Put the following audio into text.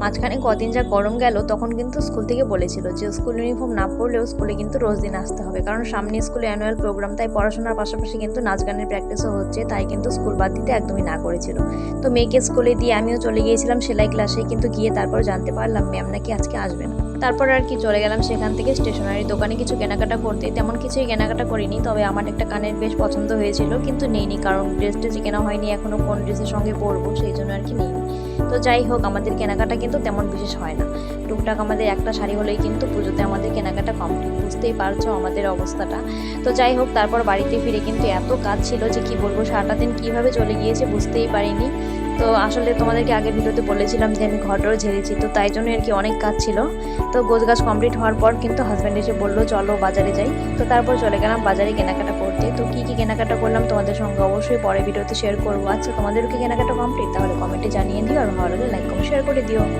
মাঝখানে কদিন যা গরম গেল তখন কিন্তু স্কুল থেকে বলেছিল যে স্কুল ইউনিফর্ম না পরলেও স্কুলে কিন্তু রোজ দিন আসতে হবে, কারণ সামনে স্কুলে অ্যানুয়াল প্রোগ্রাম, তাই পড়াশোনার পাশাপাশি কিন্তু নাচ গানের প্র্যাকটিসও হচ্ছে, তাই কিন্তু স্কুল বাদ দিতে একদমই না করেছিল। তো মেয়েকে স্কুলে দিয়ে আমিও চলে গিয়েছিলাম সেলাই ক্লাসে, কিন্তু গিয়ে তারপর জানতে পারলাম ম্যাম নাকি আজকে আসবে না। তারপর আর কি চলে গেলাম সেখান থেকে স্টেশনারি দোকানে কিছু কেনাকাটা করতে। তেমন কিছুই কেনাকাটা করিনি, তবে আমার একটা কানের বেশ পছন্দ হয়েছিল কিন্তু নেইনি, কারণ ড্রেস কেনা হয়নি এখনো, কোন ড্রেসের সঙ্গে পরবো সেই জন্য আর কি নেইনি। তো যাই হোক, আমাদের কেনাকাটা কিন্তু তেমন বিশেষ হয় না, টুকটাক আমাদের একটা শাড়ি হলেই কিন্তু পুজোতে আমাদের কেনাকাটা কমপ্লিট, বুঝতেই পারছো আমাদের অবস্থাটা। তো যাই হোক, তারপর বাড়িতে ফিরে কিন্তু এত কাজ ছিল যে কি বলবো, সারাটা দিন কীভাবে চলে গিয়েছে বুঝতেই পারিনি। তো আসলে তোমাদেরকে আগের ভিডিওতে বলেছিলাম যে আমি ঘরটাও ঝেড়েছি, তো তাই জন্য আর কি অনেক কাজ ছিল। তো গোছগাছ কমপ্লিট হওয়ার পর কিন্তু হাজব্যান্ড এসে বললো চলো বাজারে যাই। তো তারপর চলে গেলাম বাজারে কেনাকাটা করতে। তো কী কী কেনাকাটা করলাম তোমাদের সঙ্গে অবশ্যই পরে ভিডিওতে শেয়ার করবো। আচ্ছা, তোমাদেরও কি কেনাকাটা কমপ্লিট? তাহলে কমেন্টে জানিয়ে দিও, আর ভালো লাগলে লাইক কমেন্ট শেয়ার করে দিও।